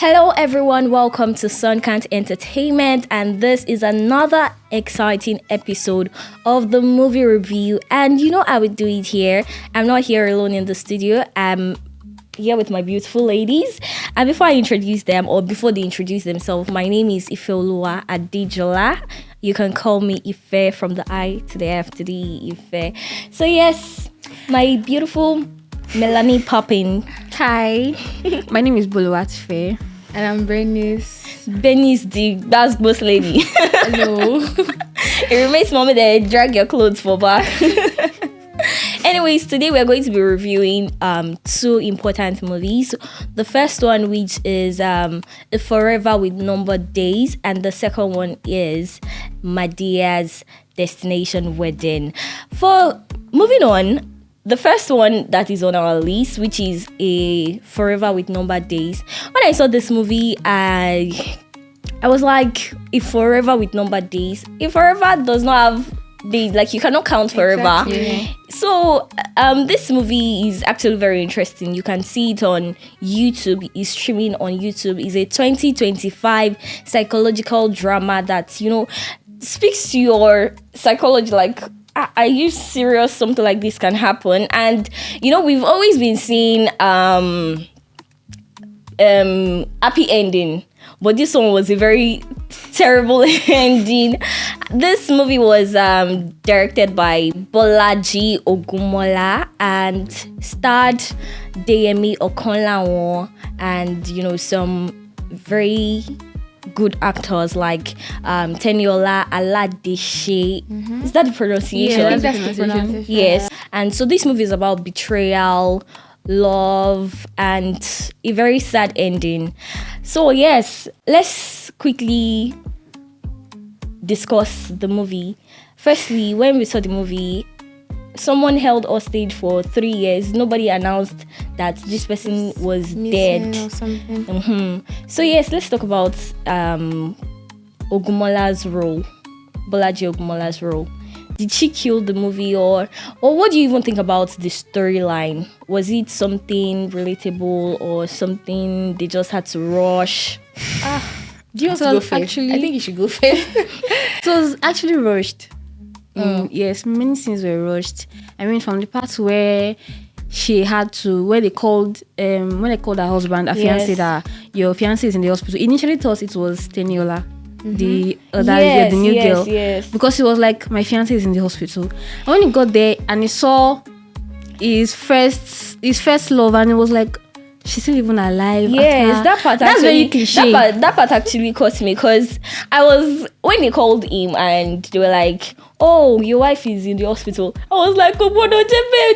Hello everyone, welcome to Suncant Entertainment, and this is another exciting episode of the movie review. And you know how we do it here. I'm not here alone in the studio. I'm here with my beautiful ladies. And before I introduce them, or before they introduce themselves, my name is Ifeoluwa Adejola. You can call me Ife, from the I to the F to the E, Ife. So yes, my beautiful Melanie Poppin. Hi, my name is Boluwatife. And I'm Bernice. Benny's the that's boss lady. Hello. It remains moment that drag your clothes for back. Anyways, today we're going to be reviewing two important movies. The first one, which is Forever with Numbered Days, and the second one is MADEA's Destination Wedding. For moving on, the first one that is on our list, which is a Forever with Numbered Days. When I saw this movie, I was like, if Forever with Numbered Days, if Forever does not have days, like you cannot count forever. Exactly. So this movie is actually very interesting. You can see it on YouTube. It's streaming on YouTube. It's a 2025 psychological drama that, you know, speaks to your psychology, like, are you serious something like this can happen? And you know, we've always been seeing happy ending, but this one was a very terrible ending. This movie was directed by Bolaji Ogunmola and starred Deyemi Okonlawon and, you know, some very good actors like Teniola Aladeshe. Mm-hmm. Is that the pronunciation? Yeah, that's the pronunciation. Yes. And so this movie is about betrayal, love, and a very sad ending. So yes, let's quickly discuss the movie. Firstly, when we saw the movie, someone held hostage for 3 years. Nobody announced that this person was dead or something. Mm-hmm. So yes, let's talk about Ogumola's role, Bolaji Ogumola's role. Did she kill the movie, or what do you even think about the storyline? Was it something relatable or something they just had to rush? Do you want to So go first? actually- I think you should go first. It was actually rushed. Yes, many scenes were rushed. I mean, from the part where she had to, where they called when they called her husband, her fiance, that your fiance is in the hospital. Initially thought it was Teniola, the other the new girl. Yes. Because he was like, my fiance is in the hospital. And when he got there and he saw his first love, and it was like, she's still even alive. Yes, after. that part That's actually, very cliche. That part actually caught me, because I was, when they called him and they were like, oh, your wife is in the hospital, I was like, oh,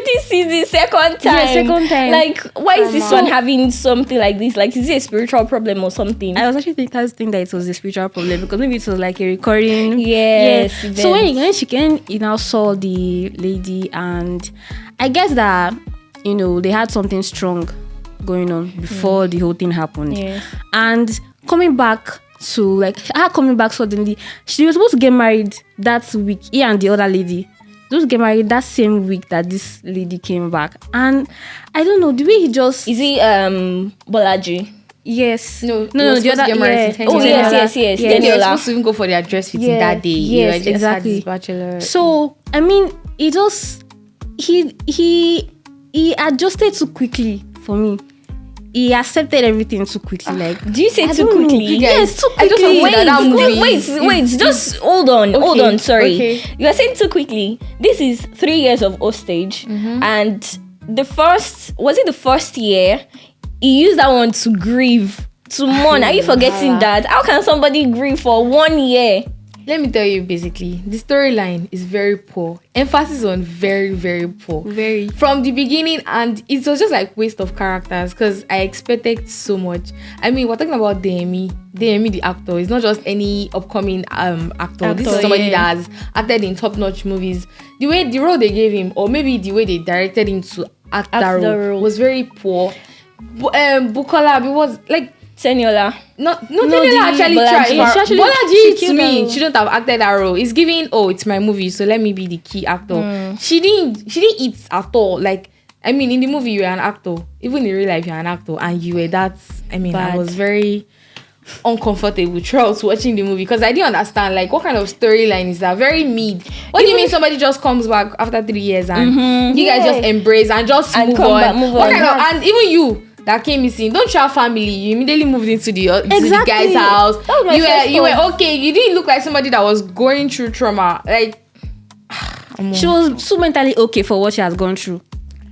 this is the second time. Yeah, second time. Like, why is this one having something like this? Like, is it a spiritual problem or something? I was actually think that it was a spiritual problem, because maybe it was like a recurring. Yes. Yeah. event. So when he now saw the lady, and I guess that, you know, they had something strong going on before the whole thing happened. Yeah. And coming back suddenly, she was supposed to get married that week. He and the other lady supposed to get married that same week that this lady came back. And I don't know, the way he just Is it Bolaji? yes No, the other Oh, yes. Then they were Teniola. supposed to even go for their dress fitting Yeah. that day. Yes, Just exactly. had this bachelor. So I mean, he just he adjusted too quickly for me. He accepted everything too quickly. Like, Do you say I too don't know. quickly? Yes, too I just quickly. want to say that movie Wait, is- just hold on, sorry. okay. You are saying too quickly. This is 3 years of hostage, and the first year, he used that one to grieve, to mourn. Are you forgetting that? How can somebody grieve for 1 year? Let me tell you, basically, the storyline is very poor. Emphasis on very, very poor. Very. From the beginning, and it was just like waste of characters, because I expected so much. I mean, we're talking about Deyemi, the actor. It's not just any upcoming actor. This is somebody that has acted in top-notch movies. The role they gave him, or maybe the way they directed him to act that the role, role. was very poor. Bukola, it was like, Teniola. No, the Teniola actually Bolaji. tried. Yeah, she Bolaji, to killed me, her. shouldn't have acted that role. It's giving, oh, it's my movie, so let me be the key actor. She didn't eat at all. Like, I mean, in the movie, you were an actor. Even in real life, you're an actor. And you were that. I mean, I was very uncomfortable throughout watching the movie because I didn't understand, like, what kind of storyline is that? Very mid. What do you mean somebody just comes back after 3 years and you guys just embrace and just move on? What kind of, and even you that came missing, don't you have family? You immediately moved into the guy's house. You were okay. You didn't look like somebody that was going through trauma. Like, she was so mentally okay for what she has gone through.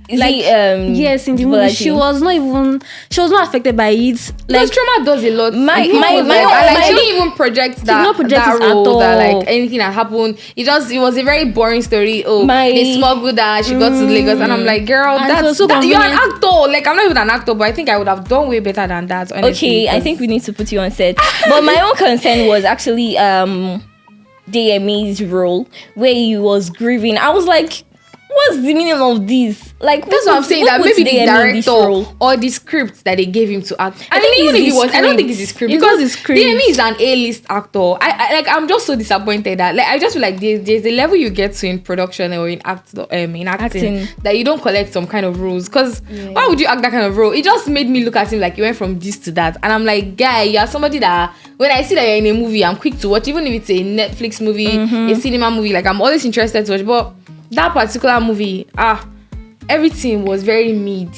Yes, in the movie she was not affected by it. Like, trauma does a lot. Like, she didn't even project that role, that like anything that happened. It was a very boring story. They smuggled that, she got to Lagos, and I'm like, girl, you're an actor. Like, I'm not even an actor, but I think I would have done way better than that, honestly. Okay, I think we need to put you on set. But my own concern was actually DME's role, where he was grieving. I was like, what's the meaning of this? Like, that's what I'm saying. That maybe the director or the script that they gave him to act. I think even if it was, I don't think it's the script, because DME is an A-list actor. I'm just so disappointed that, like, I just feel like there's a level you get to in production or in acting that you don't collect some kind of roles. Because why would you act that kind of role? It just made me look at him like you went from this to that, and I'm like, guy, you're somebody that when I see that you're in a movie, I'm quick to watch, even if it's a Netflix movie, a cinema movie. Like, I'm always interested to watch, but that particular movie, everything was very mid.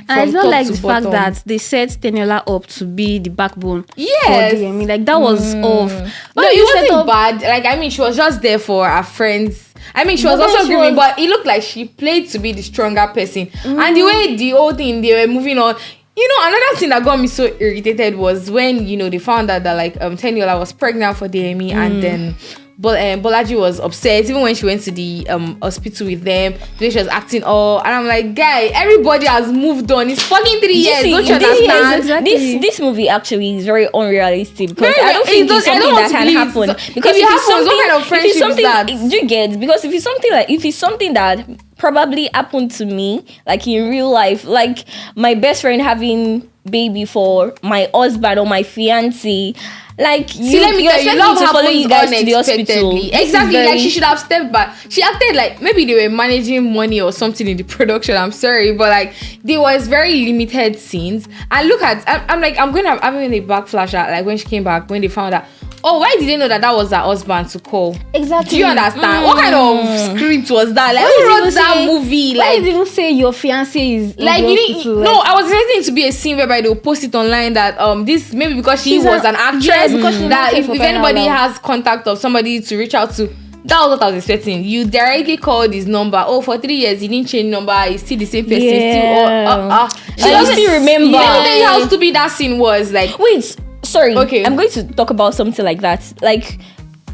And I don't like the fact that they set Teniola up to be the backbone for DME. Like, that was off. No, it wasn't bad. Like, I mean, she was just there for her friends. I mean, she was also grieving, but it looked like she played to be the stronger person. And the way the whole thing, they were moving on. You know, another thing that got me so irritated was when, you know, they found out that, like, Teniola was pregnant for DME, and then Bolaji was upset, even when she went to the hospital with them, the way she was acting all, and I'm like, guy, everybody has moved on. It's fucking 3 years. Don't you understand? This movie actually is very unrealistic, because I don't think it's something that can happen. Because if it's something, what kind of friendship is that? Do you get? Because if it's something that probably happened to me, like in real life, like my best friend having baby for my husband or my fiancé. Like, let me tell you, love happens unexpectedly. Exactly, like she should have stepped back. She acted like maybe they were managing money or something in the production. I'm sorry, but like there was very limited scenes. And look at, I'm like, I'm having a backflash at, like, when she came back, when they found out, oh, why did they know that was her husband to call? Exactly. Do you understand? What kind of script was that? Like, who wrote that movie? Why did you say your fiancé is like, no, I was expecting it to be a scene whereby they'll post it online that this, maybe because she was an actress, that if anybody has contact of somebody to reach out to. That was what I was expecting. You directly called his number. Oh, for 3 years he didn't change number. He's still the same person. She doesn't still remember. Let me tell you how stupid that scene was. Like, wait, sorry. Okay, I'm going to talk about something like that. Like,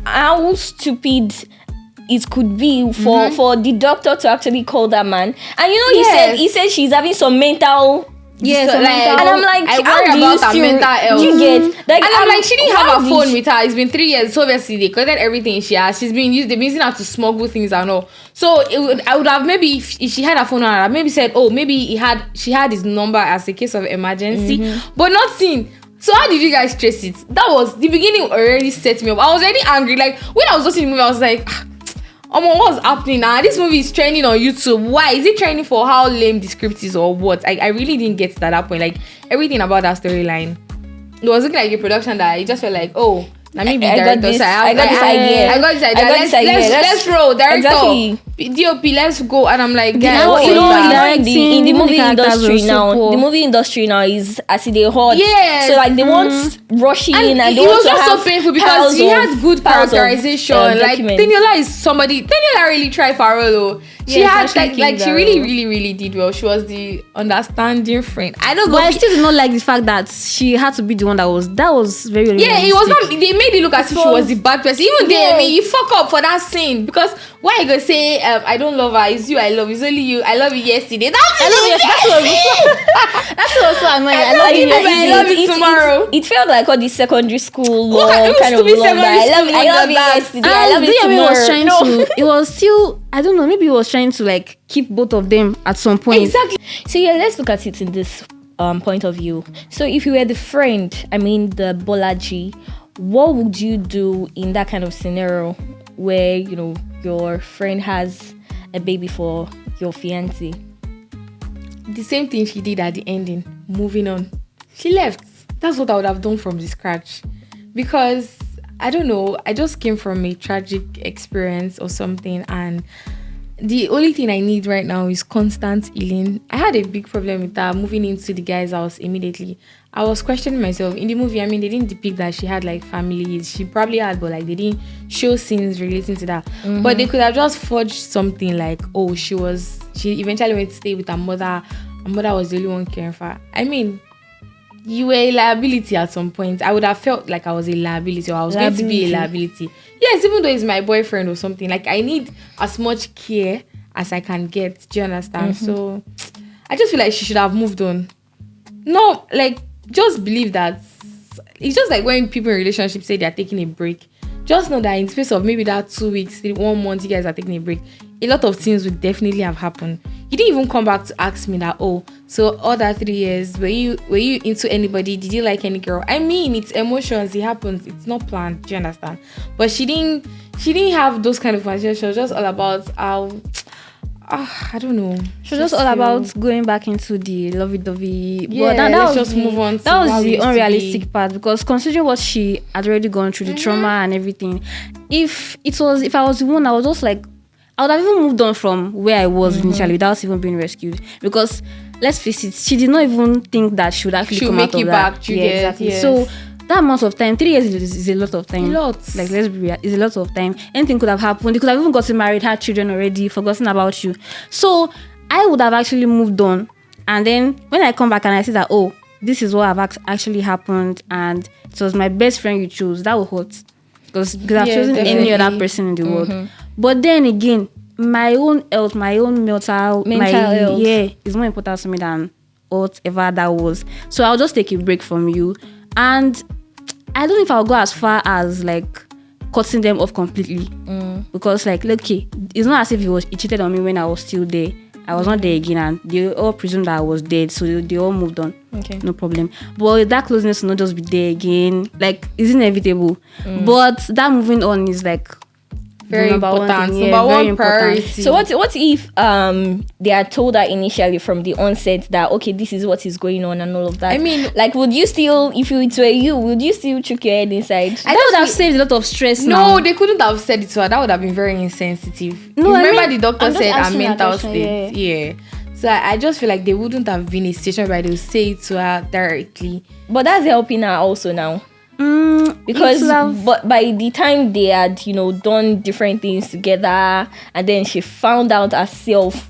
how stupid it could be for the doctor to actually call that man. And you know, he said she's having some mental. Yes, so, like, and I'm like, how do you still mental health? You get, like, and I'm like, she didn't have her phone with her. It's been 3 years, so obviously they collected everything she has. They've been using her to smuggle things and all. So I would have maybe, if she had her phone on her, maybe said, oh, maybe she had his number as a case of emergency, but not seen. So how did you guys trace it? That was the beginning. Already set me up. I was already angry. Like, when I was watching the movie, I was like, what's happening now? This movie is trending on YouTube. Why is it trending? For how lame the script is or what? I really didn't get to that point. Like, everything about that storyline, it was looking like a production that it just felt like, oh, let me be director. I got this idea. Let's roll, director. Exactly. DOP, let's go. And I'm like, guys, in the movie industry now, the movie industry now is as they hot. Yes. So like they want rushing and they it want was just so painful because he had good characterization. Like, Teniola is somebody. Teniola really tried for her though. She had like she really did well. She was the understanding friend. I don't know. But I still do not like the fact that she had to be the one that was very it was not. They made it look as if she was the bad person. Even you fuck up for that scene, because why you gonna say I don't love her, it's you I love, it's only you, I love you yesterday. That's also annoying. I love you tomorrow. It felt like all the secondary school kind of love that I love you yesterday, I love you tomorrow. It was still, I don't know, maybe he was trying to like keep both of them at some point. Exactly. So let's look at it in this point of view. So if you were the friend, the Bolaji, what would you do in that kind of scenario where, you know, your friend has a baby for your fiancé? the same thing she did at the ending. Moving on, she left. That's what I would have done from the scratch, because I don't know. I just came from a tragic experience or something, and the only thing I need right now is constant healing. I had a big problem with that moving into the guy's house immediately. I was questioning myself. In the movie, I mean, they didn't depict that she had like families. She probably had, but like they didn't show scenes relating to that. But they could have just forged something like, oh, she eventually went to stay with her mother. Her mother was the only one caring for her. I mean, you were a liability at some point. I would have felt like I was a liability, or I was going to be a liability. Yes, even though he's my boyfriend or something. Like, I need as much care as I can get. Do you understand? So I just feel like she should have moved on. No, like, just believe that. It's just like when people in relationships say they're taking a break. Just know that in space of maybe that 2 weeks, 1 month, you guys are taking a break, a lot of things would definitely have happened. You didn't even come back to ask me that, oh, so all that 3 years, were you into anybody? Did you like any girl? I mean, it's emotions, it happens, it's not planned, do you understand? But she didn't have those kind of conversations. She was just all about how, I don't know. She was just all about going back into the lovey-dovey. Yeah, but let's just move on. That was the unrealistic part, because considering what she had already gone through, the trauma and everything, if I was the one, I was just like, I would have even moved on from where I was initially without even being rescued. Because let's face it, she did not even think that she would actually come out of that. Back, exactly. Yes. So that amount of time, 3 years is a lot of time. A lot. Like, let's be real, it's a lot of time. Anything could have happened. They could have even gotten married, had children already, forgotten about you. So I would have actually moved on. And then when I come back and I see that, oh, this is what have actually happened, and it was my best friend you chose, that would hurt. Because I've chosen any other person in the world. But then again, my own health, my own mental health, is more important to me than whatever that was. So I'll just take a break from you. And I don't know if I'll go as far as like cutting them off completely. Because like, okay, it's not as if he cheated on me when I was still there. I was not there again, and they all presumed that I was dead, so they all moved on. Okay, no problem. But that closeness will not just be there again. Like, it's inevitable. But that moving on is like very important. Number one priority. So what if they are told her initially from the onset that, okay, this is what is going on and all of that? I mean, like, would you still, if it were you, would you still chuck your head inside? That would have saved a lot of stress. No, they couldn't have said it to her. That would have been very insensitive. No, remember the doctor said her mental state. Yeah. So I just feel like they wouldn't have been in a situation where they would say it to her directly. But that's helping her also now. Because but by the time they had, done different things together, and then she found out herself,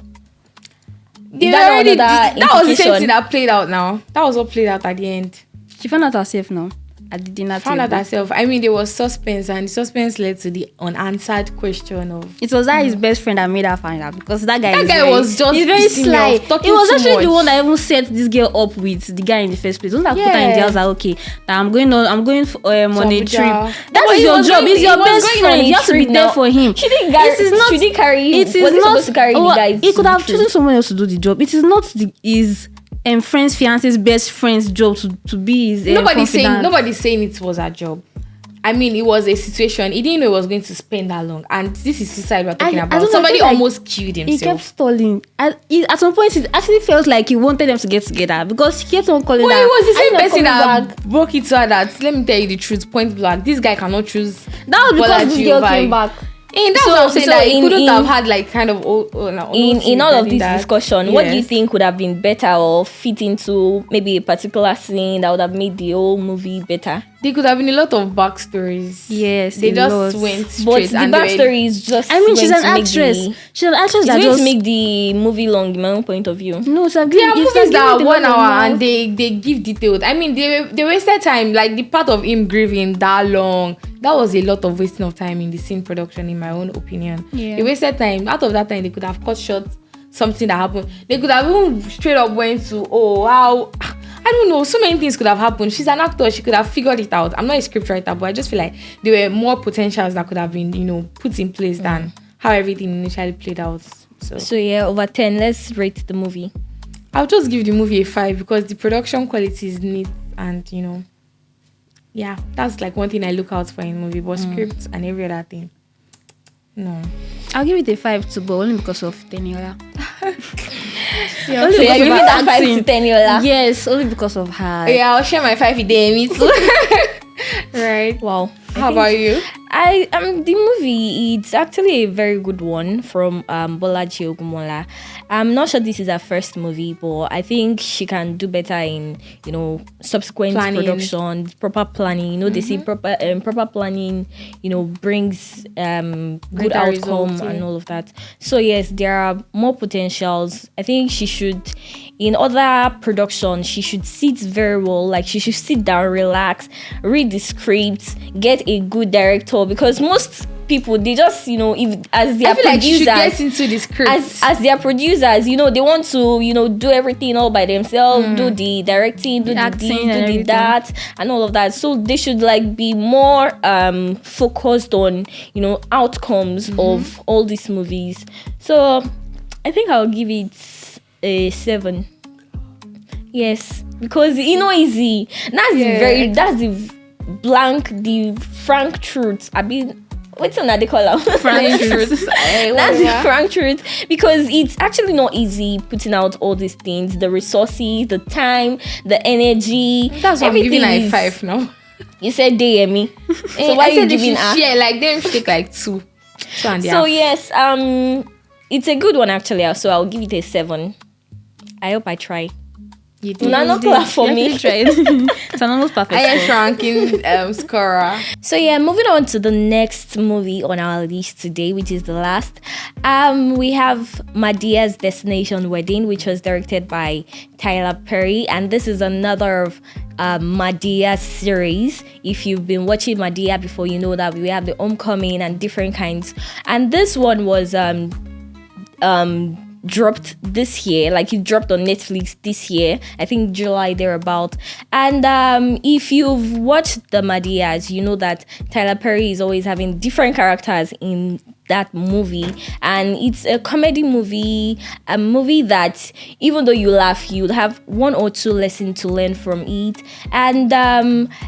that was the same thing that played out now. That was what played out at the end. She found out herself now. At the dinner found out herself. I mean, there was suspense, and the suspense led to the unanswered question of. It was that his best friend that made her find out, because that guy was just. He's very sly. He was actually the one that even set this girl up with the guy in the first place. Don't have put her in the house that, okay, that I'm going on a trip. That is your job. It's your best friend. You have to be there for him. She didn't carry him. It is not supposed to carry the guy. He could have chosen someone else to do the job. It is not his friend's fiance's best friend's job to be his nobody's saying it was her job. I mean, it was a situation. He didn't know he was going to spend that long, and this is suicide we're talking about. Somebody almost killed himself. He kept stalling. At some point, it actually felt like he wanted them to get together, because he kept on calling her. Well, it was the same person that broke it to her that, let me tell you the truth, point blank, this guy cannot choose. That was because this girl came back. That's what I'm saying, that he couldn't have had like kind of in all of this discussion, what do you think would have been better, or fit into maybe a particular scene that would have made the whole movie better? There could have been a lot of backstories. Yes, they just went straight. But the backstory is just. I mean, she's an actress. She's an actress that just make the movie long. In my own point of view. No, there are movies that are 1 hour and they give details. I mean, they wasted time. Like the part of him grieving that long. That was a lot of wasting of time in the scene production, in my own opinion. Yeah. They wasted time. Out of that time, they could have cut short something that happened. They could have even straight up went to, how. I don't know. So many things could have happened. She's an actor. She could have figured it out. I'm not a scriptwriter, but I just feel like there were more potentials that could have been, put in place than how everything initially played out. So yeah, over 10. Let's rate the movie. I'll just give the movie a 5 because the production quality is neat, and yeah, that's like one thing I look out for in a movie. But scripts and every other thing, no. I'll give it a 5 too, but only because of Daniela. Yeah, Only So you're because of giving her that 5 acting. to 10, Yola. Yes, only because of her. yeah, I'll share my 5 with me too. Right. Wow. How about you? The movie, it's actually a very good one from Bolaji Ogumola. I'm not sure this is her first movie, but I think she can do better in subsequent Planning. production, proper planning. They say proper planning brings good Better outcome results, yeah. and all of that. So yes, there are more potentials. I think she should, in other production, she should sit very well. Like she should sit down, relax, read the script, get a good director, because most people, they just if as their I feel like you should producers, get into the script. as their producers, they want to do everything all by themselves, do the directing, do the acting this, and do the everything. that, and all of that. So they should be more focused on outcomes of all these movies. So I think I'll give it a 7. Yes, because easy. That's the frank truth. I mean, what's another color? Frank truth. That's the frank truth, because it's actually not easy putting out all these things, the resources, the time, the energy. That's why I'm giving her a is- 5 now. You said DME. So why I are you said they giving should her? share, like them should take like 2. And So yes, it's a good one actually. So I'll give it a 7. I hope I try. you did. No, not clap for me. Tried. It's an almost perfect. Highest score. ranking scorer. So yeah, moving on to the next movie on our list today, which is the last. We have Madea's Destination Wedding, which was directed by Tyler Perry, and this is another of Madea series. If you've been watching Madea before, you know that we have the Homecoming and different kinds. And this one was dropped this year, like it dropped on Netflix this year, I think July thereabout. And if you've watched the Madeas, you know that Tyler Perry is always having different characters in that movie, and it's a comedy movie, a movie that even though you laugh, you'll have 1 or 2 lessons to learn from it. And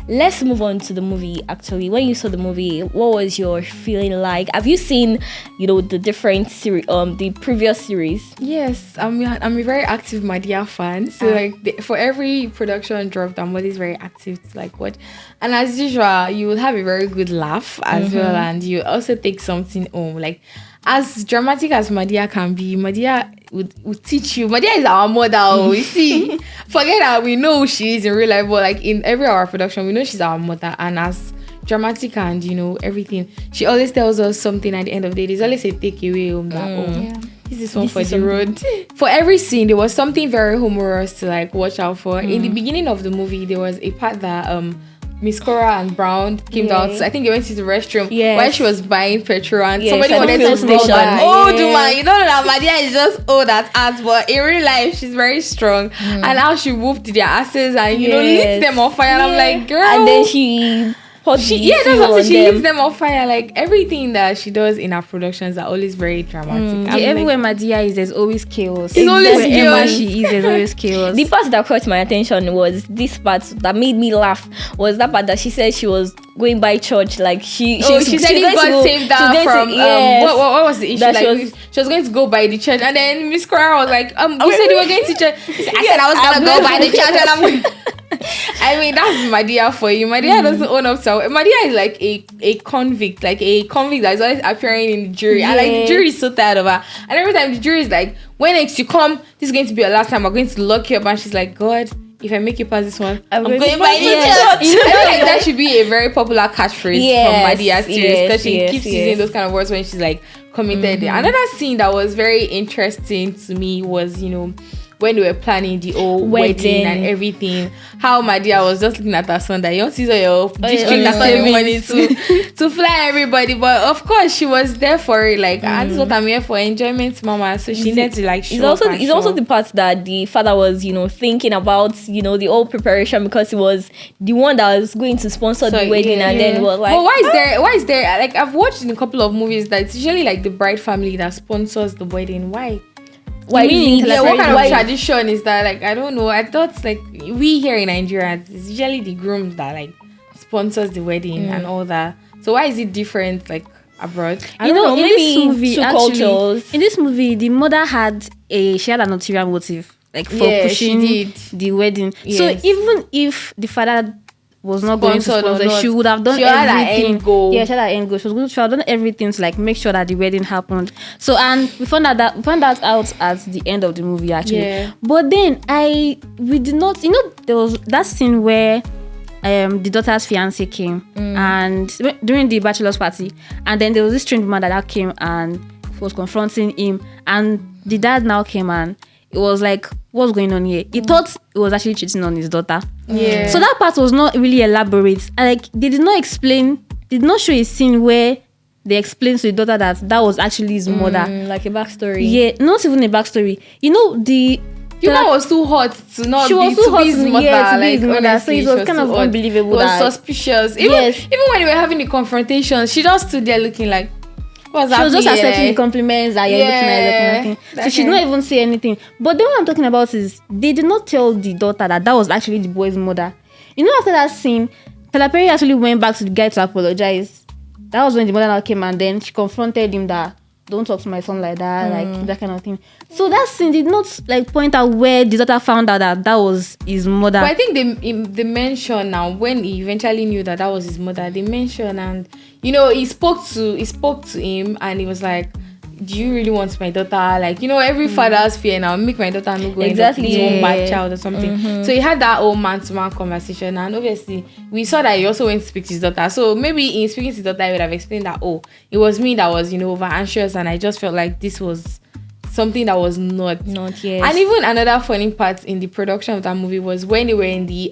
let's move on to the movie. Actually, when you saw the movie, what was your feeling like? Have you seen the different series, the previous series? Yes, I'm a very active Madea fan. So for every production drop, I'm always very active to watch. And as usual, you will have a very good laugh as well, and you also take something home. Like as dramatic as Madea can be, Madea would teach you. Madea is our mother. You see, forget that we know who she is in real life, but in every hour production, we know she's our mother. And as dramatic and everything, she always tells us something at the end of the day. There's always a takeaway home that this is one for the road. For every scene, there was something very humorous to watch out for. In the beginning of the movie, there was a part that Miss Cora and Brown came down. So I think they went to the restroom while she was buying petrol, and somebody wanted to station. Man, you don't know that Madea is just that ass, but in real life she's very strong. And how she whooped their asses and lit them on fire. And I'm like, girl. And then she that's what she leaves them on fire. Everything that she does in her productions are always very dramatic. Everywhere Madea is, there's always chaos. It's always Wherever chaos. she is, there's always chaos. The part that caught my attention was this part that made me laugh. Was that part that she said she was going by church, she said if God saved her from what was the issue? She was going to go by the church, and then Miss Cora was like, you said you were going to church. I said I was gonna go by the church, and I'm I mean, that's Madea for you. Madea doesn't own up to Madea is like a convict that is always appearing in the jury. And the jury is so tired of her. And every time the jury is like, when next you come, this is going to be your last time. We're going to lock you up. And she's like, God, if I make you pass this one, I'm going by the church. I feel like that should be a very popular catchphrase from Madea's series, because she keeps using those kind of words when she's committed. Another scene that was very interesting to me was, when they were planning the whole wedding and everything, how Madea was just looking at her son that you don't see your district that's saving money to fly everybody. But of course, she was there for it. And this is what I'm here for, enjoyment, mama. So she needed to show It's also the part that the father was, thinking about, the whole preparation, because he was the one that was going to sponsor the wedding, and then was like. But why is there? I've watched in a couple of movies that it's usually the bride family that sponsors the wedding. Why? What kind of tradition is that? I don't know. I thought we here in Nigeria, it's usually the groom that sponsors the wedding and all that. So why is it different abroad? I don't know, in maybe this movie, two actually, cultures. in this movie, the mother had an ulterior motive, like for Yeah, pushing she did. the wedding. So Yes. even if the father was not going to Sponsored or sponsor, not, she would have done she had her everything. end goal. Yeah, she had her end goal. She would have done everything to like make sure that the wedding happened. So and we found that out at the end of the movie actually. Yeah. But then we did not, there was that scene where the daughter's fiance came and during the bachelor's party, and then there was this strange woman that came and was confronting him, and the dad now came and it was like, what's going on here? He thought it was actually cheating on his daughter. Yeah. So that part was not really elaborate. And like they did not show a scene where they explained to the daughter that was actually his mother. Like a backstory. Yeah, not even a backstory. The woman was too hot to not She be was too to hot be his to- mother. yeah, to be like his mother. honestly, So it was she kind of too hot. unbelievable It was that- suspicious. Yes. Even when we were having the confrontation, she just stood there looking like, what's she was just happening accepting here? the compliments that you're looking at everything. So that's she did it. not even say anything. But then what I'm talking about is they did not tell the daughter that was actually the boy's mother. After that scene, Tyler Perry actually went back to the guy to apologize. That was when the mother now came and then she confronted him that don't talk to my son like that, like that kind of thing. So that scene did not like point out where the daughter found out that was his mother. But I think they mentioned now when he eventually knew that was his mother. They mentioned, and he spoke to him, and he was like, "Do you really want my daughter?" Like every father's fear now, make my daughter not go Exactly. into his own bad child or something. So he had that whole man-to-man conversation, and obviously we saw that he also went to speak to his daughter. So maybe in speaking to his daughter, he would have explained that it was me that was over anxious, and I just felt like this was something that was not yet. And even another funny part in the production of that movie was when they were in the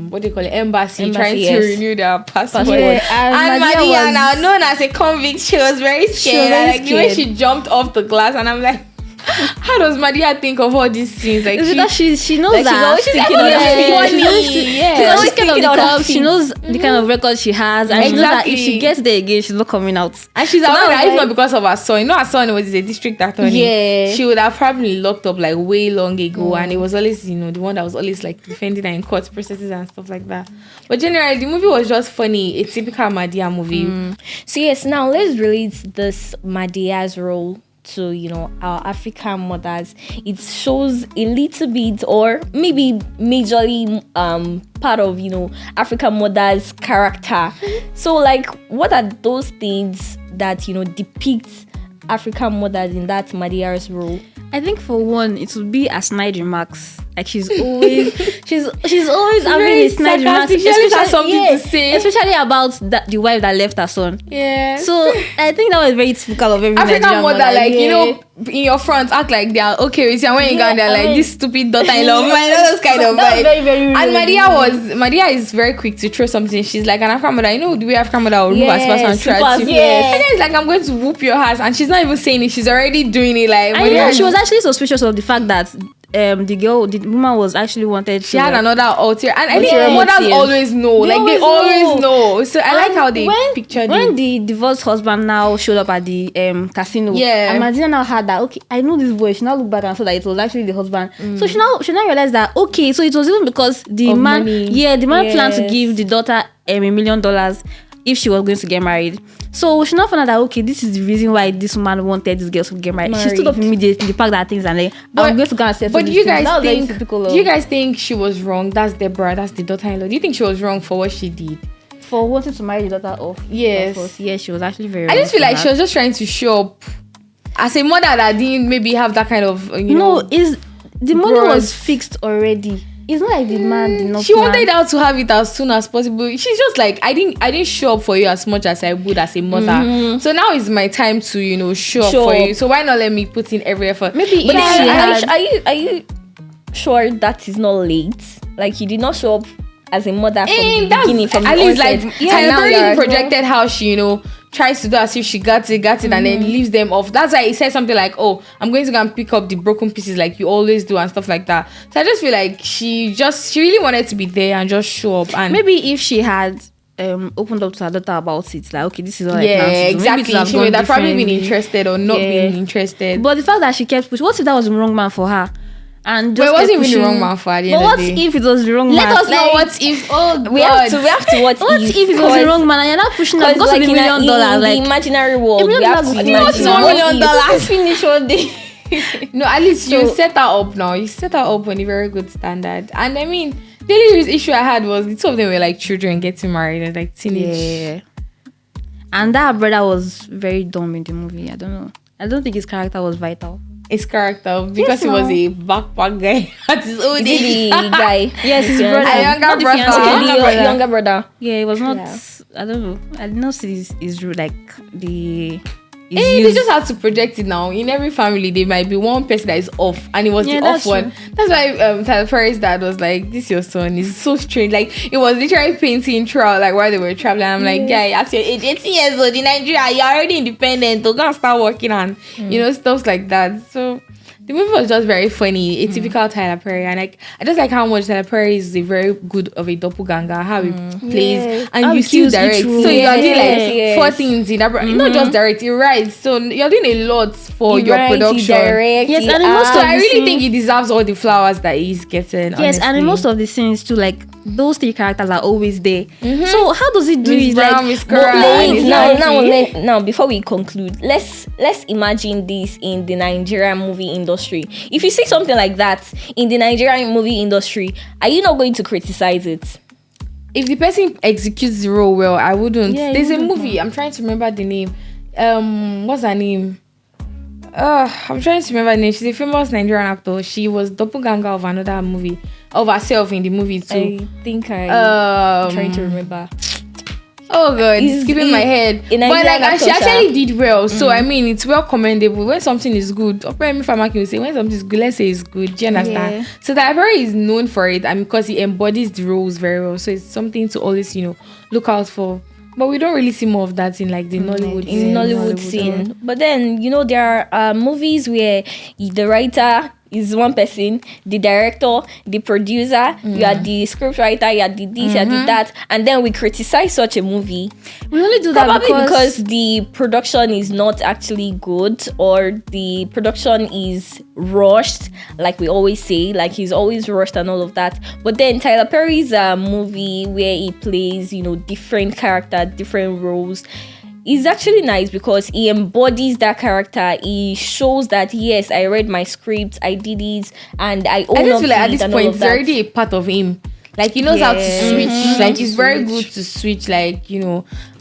what do you call it, embassy trying yes. to renew their passport. Yeah, and Madea Madia, was- now known as a convict, she was very scared. very Like the way scared. she jumped off the glass, and I'm like, how does Madia think of all these things? Like It's because she knows like, she's that. always thinking of Yeah, that. she knows- Yeah. Because She's she's kind of thinking the of that club, she feat. knows the kind of record she has, and she knows that if Exactly. she gets there again, she's not coming out. And she's So aware that that was if not like- because of her son, her son was a district attorney. Yeah. She would have probably locked up like way long ago, and it was always, the one that was always like defending her in court processes and stuff like that. But generally, the movie was just funny. A typical Madea movie. So yes, now let's relate this Madea's role to our African mothers. It shows a little bit, or maybe majorly part of African mothers' character. So like, what are those things that depict African mothers in that Madea's role? I think for one, it would be a snide remarks. Like she's always she's always having Very a snide remarks, sarcastic. She always has something to say. especially about the wife that left her son. Yeah. So I think that was very typical of every African Nigerian mother, like yeah. in your front, act like they are okay with you, and when you go and they're I like mean- this stupid daughter-in-law, those kind of That was vibe. very, very And rude. Madia is very quick to throw something. She's like an African mother. The way African mother will remove her Yes, spouse and try super- to. yes. And then it's like, I'm going to whoop your ass, and she's not even saying it. She's already doing it. Like And Madia she was actually suspicious of the fact that the woman was actually wanted to. She had another ulterior, and I think Ulterior mothers motive. always know. They Like they always always know. So I like And how they pictured when it. the divorced husband now showed up at the casino. Yeah. And Madina now had that. Okay, I know this boy. She now looked back and saw that it was actually the husband. So she now realized that okay, so it was even because the Of man, money. the man planned to Yes. give the daughter $1 million if she was going to get married. So she now found out that okay, this is the reason why this man wanted this girl to get married. She stood up immediately, packed her things, and like, I'm going to go and settle But do this you thing. guys That was very think? typical Do of- you guys think she was wrong? That's Deborah. That's the daughter-in-law. Do you think she was wrong for what she did? for wanting to marry the daughter of? Yes. Of course. Yes, she was actually very. I just feel wrong like for she that. was just trying to show up as a mother that didn't maybe have that kind of No, is the money growth. was fixed already. It's not like the man did not. She plan. wanted her to have it as soon as possible. She's just like, I didn't show up for you as much as I would as a mother. So now is my time to show up Show for up. you. So why not let me put in every effort? Maybe But if she then, had. are you sure that is not late? Like you did not show up as a mother from the beginning, from at the least onset. like Yeah, now Tyler you're- Perry projected how she tries to do as if she got it and then leaves them off. That's why he said something like, oh, I'm going to go and pick up the broken pieces like you always do and stuff like that. So I just feel like she really wanted to be there and just show up. And Maybe if she had opened up to her daughter about it, like okay, this is what I plan to do. Maybe exactly. it would have She would gone have probably been differently. interested or not Yeah. being interested. But the fact that she kept pushing, what if that was the wrong man for her? and But just it wasn't kept even the pushing. wrong man for at the But end what of the day. if it was the wrong Let man? us know Like, what if. Oh, We God. have to what if it was the wrong man and you're not pushing up because Because of like the in, $1 million? in Like, the imaginary world, we $1 have to million imagine $1 million $1 finish one day. No, at least you So- set her up now. You set her up on a very good standard. And I mean, the only issue I had was the two of them were like children getting married and like teenage. yeah. And that brother was very dumb in the movie. I don't know. I don't think his character was vital. His character, because he was a backpack guy at his old Is age. it the guy? Yes, his Yeah. brother. A younger Not the brother. fiancé, Okay, the the younger brother. younger brother. Yeah, it was not. Yeah. I don't know. I did not see his like the. his They use. just have to project it now. In every family, there might be one person that is off, and it was Yeah, the off that's one. That's why Tyler Perry's dad was like, "This your son is so strange." Like it was literally painting throughout, like while they were traveling. I'm like, "Guy, at your age, 18 years old in Nigeria, you're already independent. To go and start working on, stuff like that." So. The movie was just very funny, a typical Tyler Perry, and like I just like how much Tyler Perry is a very good of a doppelganger, how he plays, Yeah. and How you he still kills each direct. role. So you're doing like Yes. 4 things in that, not just direct, you write. So you're doing a lot for He your writes, he production. directs, Yes, he and in most acts. So of I the really scene- think he deserves all the flowers that he's getting. Yes, and in honestly. most of the scenes too, like those 3 characters are always there. So how does he do Miss it? Brown, Like, Miss but Cora, wait, and his Now, before we conclude, let's imagine this in the Nigerian movie industry. If you see something like that in the Nigerian movie industry, are you not going to criticize it? if the person executes the role well, I wouldn't. Yeah, you There's a wouldn't movie. I'm trying to remember the name. What's her name? I'm trying to remember her name. She's a famous Nigerian actor. She was doppelganger of another movie, of herself in the movie too. I think I'm trying to remember. Oh god, Is it's skipping it my head. a But Nigerian like she actor, actually did well. So I mean, it's well commendable when something is good. Oprah Famaki will say when something is good, let's say it's good. Do you understand? Yeah. So that Perry is known for it, and because he embodies the roles very well. So it's something to always look out for. But we don't really see more of that in like the Nollywood In scene. Nollywood scene. But then, there are movies where the writer is one person, the director, the producer, you are the script writer, you are the this, you are the that, and then we criticize such a movie. we only do that Probably because because the production is not actually good, or the production is rushed, like we always say, like he's always rushed and all of that. But then Tyler Perry's movie where he plays, different character, different roles, is actually nice because he embodies that character. He shows that yes, I read my script, I did it, and I own I up just feel like to at it this and all point of it's that. already a part of him. Like he knows how to Yeah. switch. Like he's very Switch. good to switch. Like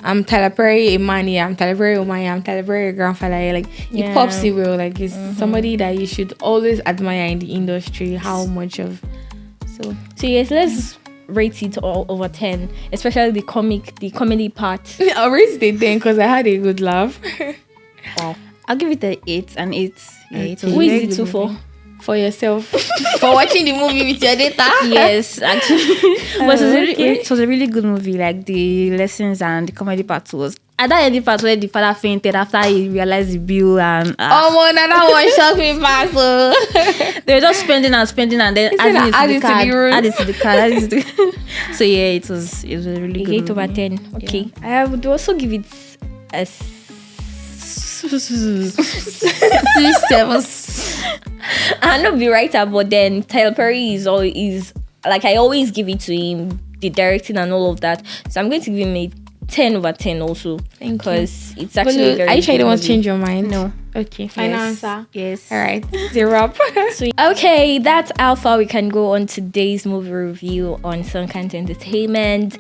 I'm Tyler Perry, a man here. I'm Tyler Perry, I'm Tyler Perry, a grandfather here. Like he Yeah. pops it well. Like he's somebody that you should always admire in the industry. How much of so So yes, let's rate it all over 10, especially the comedy part. I'll raise it 10 because I had a good laugh. I'll give it an 8 and 8. Yeah, it was Who a is very it good to movie. for? For yourself, for watching the movie with your data. Yes, actually, but okay. it was a really good movie. Like the lessons and the comedy part was. At that ending part where the father fainted after he realized the bill and Oh, no, that one shocked me fast. So. they were just spending and then adding add it it to to the the card, room. add it to the card, add it to the So yeah, it was a really good 8 over movie. 10. Okay. I would also give it a 7. I'm not be writer, but then Tyler Perry is like I always give it to him, the directing and all of that. So I'm going to give him a 10 over 10 also. Thank you. Because it's But actually look, very are you sure you good don't want to movie. change your mind? No. Okay, final Yes. answer. Yes. All right, 0 up. So, okay, that's how far we can go on today's movie review on Sunkant Entertainment.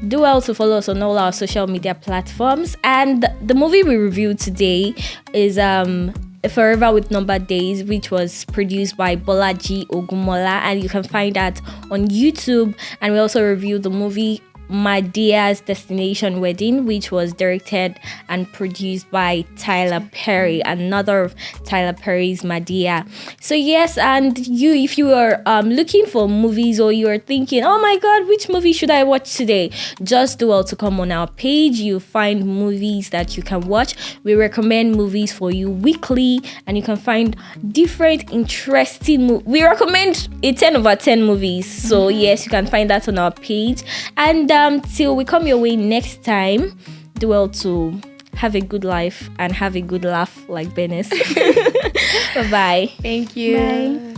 Do well to follow us on all our social media platforms. And the movie we reviewed today is Forever with Number Days, which was produced by Bolaji Ogumola, and you can find that on YouTube. And we also reviewed the movie MADEA's Destination Wedding, which was directed and produced by Tyler Perry, another of Tyler Perry's MADEA. So yes, and if you are looking for movies, or you are thinking, oh my god, which movie should I watch today, just do well to come on our page. You'll find movies that you can watch. We recommend movies for you weekly, and you can find different interesting we recommend a 10 over 10 movies. So yes, you can find that on our page. And till we come your way next time, do well to have a good life and have a good laugh like Benes. Bye-bye. Thank you. Bye.